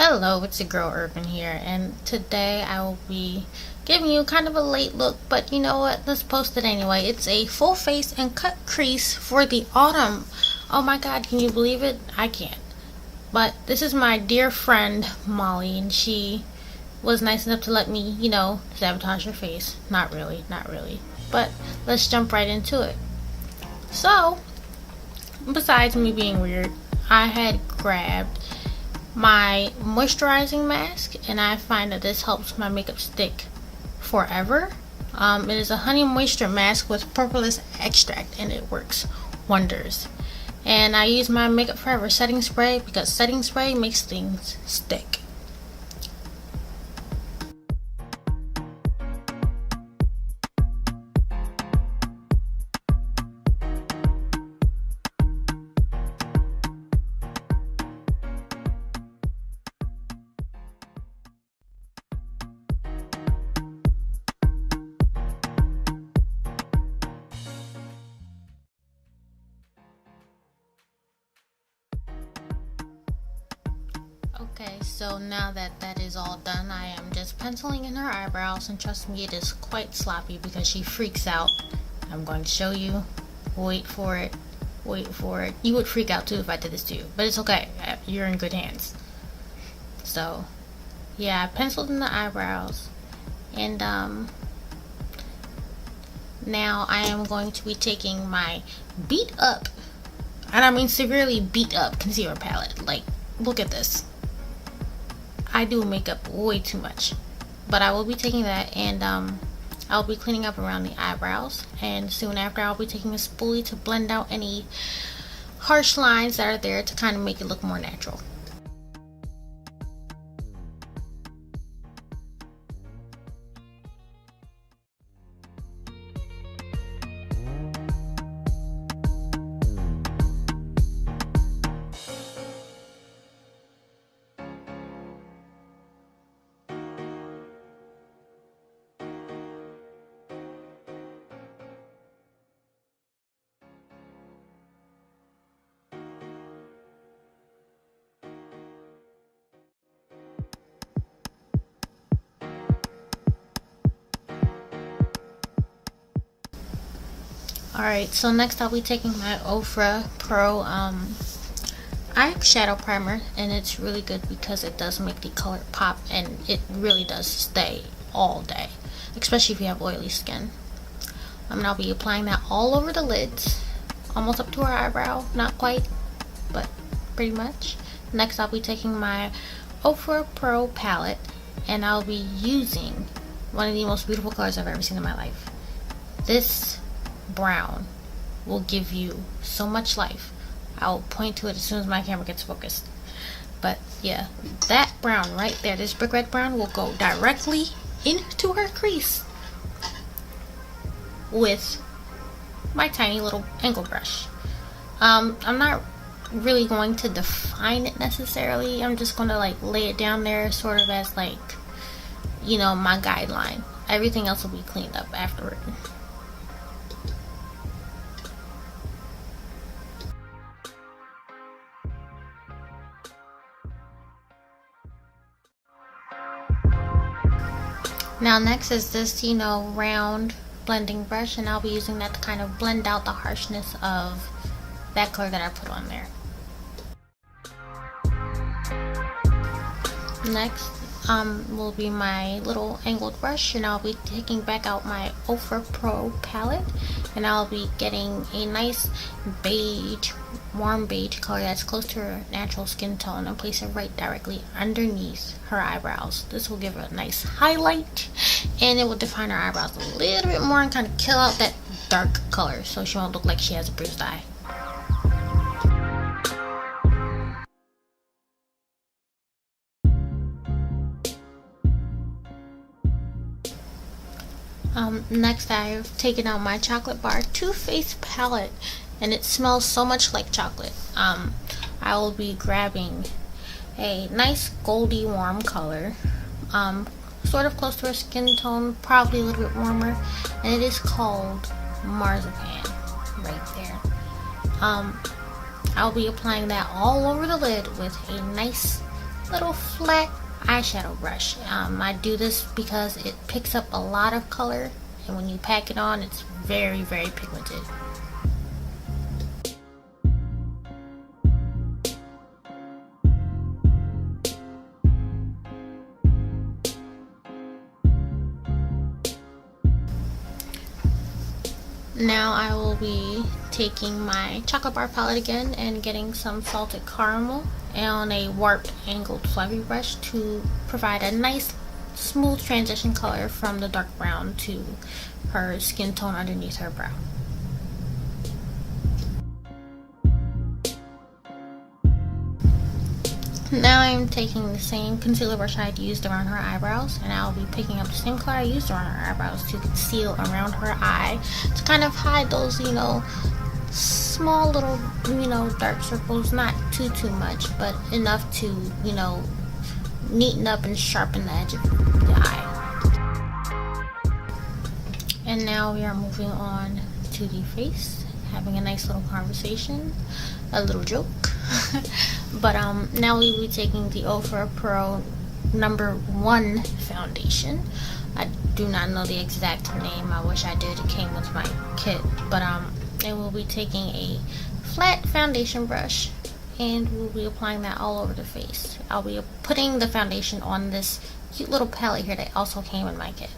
Hello, it's your girl Urban here, and today I will be giving you kind of a late look, but you know what? Let's post it anyway. It's a full face and cut crease for the autumn. Oh my god, can you believe it? I can't. But this is my dear friend Molly, and she was nice enough to let me, sabotage her face. Not really, not really. But let's jump right into it. So, besides me being weird, I had grabbed my moisturizing mask, and I find that this helps my makeup stick forever. It is a honey moisture mask with propolis extract, and it works wonders. And I use my Makeup Forever setting spray because setting spray makes things stick. Okay, so now that that is all done, I am just penciling in her eyebrows, and trust me, it is quite sloppy because she freaks out. I'm going to show you. Wait for it. Wait for it. You would freak out too if I did this to you, but it's okay. You're in good hands. So, yeah, I penciled in the eyebrows, and now I am going to be taking my beat up, and I mean severely beat up concealer palette. Like, look at this. I do makeup way too much, but I will be taking that, and I'll be cleaning up around the eyebrows, and soon after I'll be taking a spoolie to blend out any harsh lines that are there to kind of make it look more natural. Alright, so next I'll be taking my Ofra Pro eyeshadow primer, and it's really good because it does make the color pop, and it really does stay all day, especially if you have oily skin. And I'll be applying that all over the lids, almost up to her eyebrow, not quite, but pretty much. Next I'll be taking my Ofra Pro palette, and I'll be using one of the most beautiful colors I've ever seen in my life. This brown will give you so much life. I'll point to it as soon as my camera gets focused. But yeah, that brown right there, this brick red brown, will go directly into her crease with my tiny little angle brush. I'm not really going to define it necessarily. I'm just going to like lay it down there sort of as like, my guideline. Everything else will be cleaned up afterward. Now next is this, round blending brush, and I'll be using that to kind of blend out the harshness of that color that I put on there. Next will be my little angled brush, and I'll be taking back out my Ofra Pro palette, and I'll be getting a nice beige, warm beige color that's close to her natural skin tone, and place it right directly underneath her eyebrows. This will give her a nice highlight, and it will define her eyebrows a little bit more and kind of kill out that dark color so she won't look like she has a bruised eye. Next I've taken out my Chocolate Bar Too Faced palette, and it smells so much like chocolate. I will be grabbing a nice goldy warm color, sort of close to her skin tone, probably a little bit warmer, and it is called Marzipan right there. I'll be applying that all over the lid with a nice little flat eyeshadow brush. I do this because it picks up a lot of color, and when you pack it on, it's very, very pigmented. Now I will be taking my chocolate bar palette again and getting some salted caramel on a warped angled fluffy brush to provide a nice smooth transition color from the dark brown to her skin tone underneath her brow. Now I'm taking the same concealer brush I had used around her eyebrows, and I'll be picking up the same color I used around her eyebrows to conceal around her eye to kind of hide those, small little, dark circles. Not too much, but enough to, neaten up and sharpen the edge of the eye. And now we are moving on to the face, having a nice little conversation, a little joke. But now we will be taking the Ofra Pro #1 foundation. I do not know the exact name. I wish I did. It came with my kit. But and we'll be taking a flat foundation brush, and we'll be applying that all over the face. I'll be putting the foundation on this cute little palette here that also came in my kit.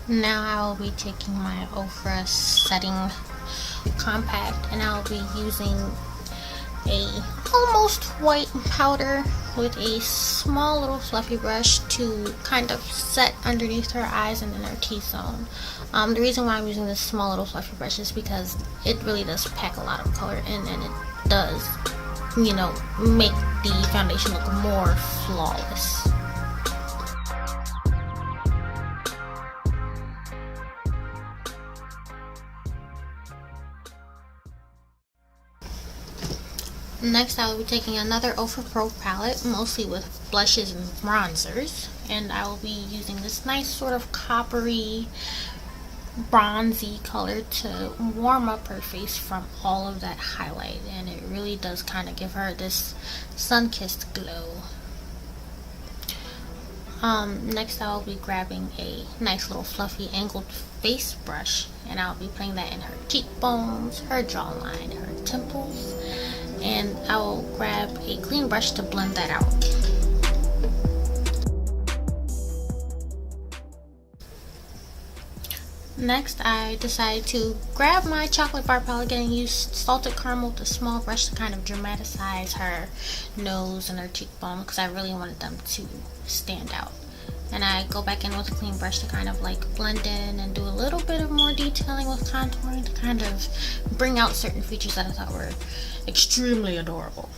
Now I will be taking my Ofra setting compact, and I'll be using a almost white powder with a small little fluffy brush to kind of set underneath her eyes and in her T-zone. The reason why I'm using this small little fluffy brush is because it really does pack a lot of color in, and it does, make the foundation look more flawless. Next, I will be taking another Ofra Pro palette, mostly with blushes and bronzers, and I will be using this nice sort of coppery, bronzy color to warm up her face from all of that highlight, and it really does kind of give her this sun-kissed glow. Next, I will be grabbing a nice little fluffy angled face brush, and I'll be putting that in her cheekbones, her jawline, her temples, and I will grab a clean brush to blend that out. Next, I decided to grab my chocolate bar palette again and use salted caramel with a small brush to kind of dramatize her nose and her cheekbone, because I really wanted them to stand out. And I go back in with a clean brush to kind of blend in and do a little bit of more detailing with contouring to kind of bring out certain features that I thought were extremely adorable.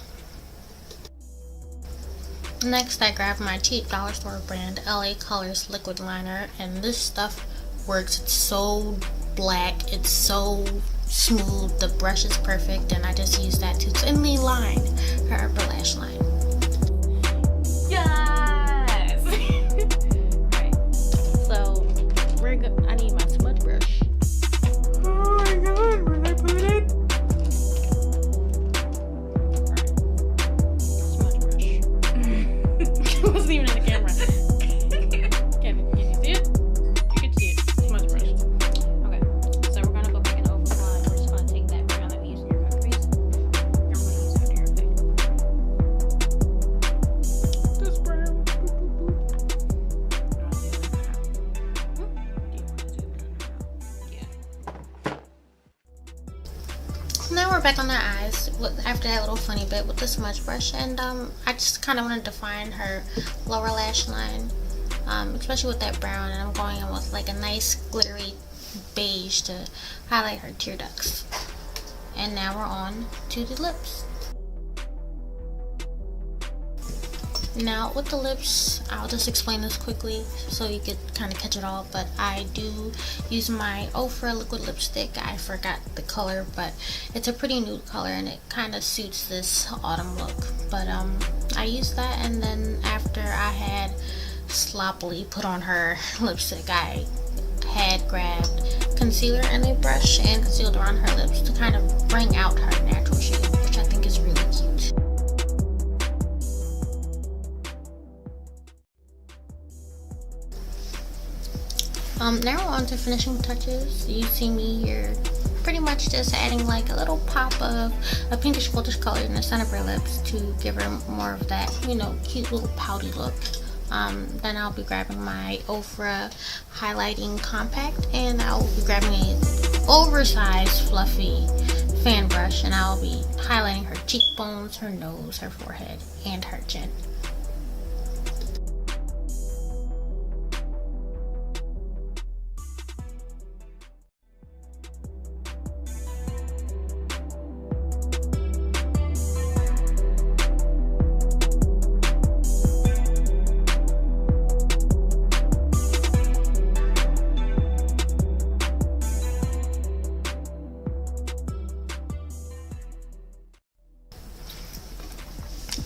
Next, I grabbed my cheap dollar store brand LA Colors liquid liner, and this stuff works. It's so black, it's so smooth, the brush is perfect, and I just use that to thinly line her upper lash line. Yes! Alright, so we're good. I need my smudge brush. Oh my god, where did I put it? Alright, smudge brush. It wasn't even in the camera. Can you see it? You can see it. Smudge brush. Okay, so we're gonna go back and overflow, and we're just gonna take that brown that we used in your cut crease, and we're gonna use it under your face. This brown. Now we're back on the eyes after that little funny bit with the smudge brush, and I just kind of want to define her lower lash line, especially with that brown, and I'm going in with a nice glittery beige to highlight her tear ducts. And now we're on to the lips. Now with the lips, I'll just explain this quickly so you could kind of catch it all, but I do use my Ofra liquid lipstick. I forgot the color, but it's a pretty nude color and it kind of suits this autumn look. But I used that, and then after I had sloppily put on her lipstick, I had grabbed concealer and a brush and concealed around her lips to kind of bring out her natural shade, which I think is really cute. Now we're on to finishing touches. You see me here pretty much just adding like a little pop of a pinkish goldish color in the center of her lips to give her more of that, you know, cute little pouty look. Then I'll be grabbing my Ofra highlighting compact, and I'll be grabbing a oversized fluffy fan brush, and I'll be highlighting her cheekbones, her nose, her forehead, and her chin.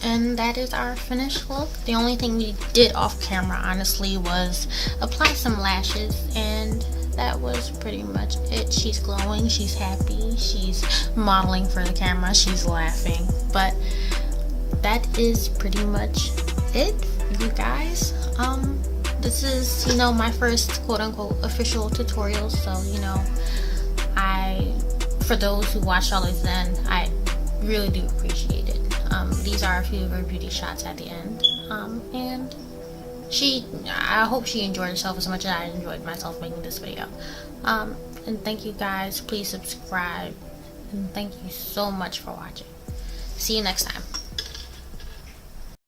And that is our finished look. The only thing we did off camera, honestly, was apply some lashes, and that was pretty much it. She's glowing, she's happy, she's modeling for the camera, she's laughing. But that is pretty much it, you guys. This is, you know, my first quote-unquote official tutorial, so, you know, for those who watched all this, then I really do appreciate it. These are a few of her beauty shots at the end, and I hope she enjoyed herself as much as I enjoyed myself making this video. And thank you guys, please subscribe, and thank you so much for watching. See you next time.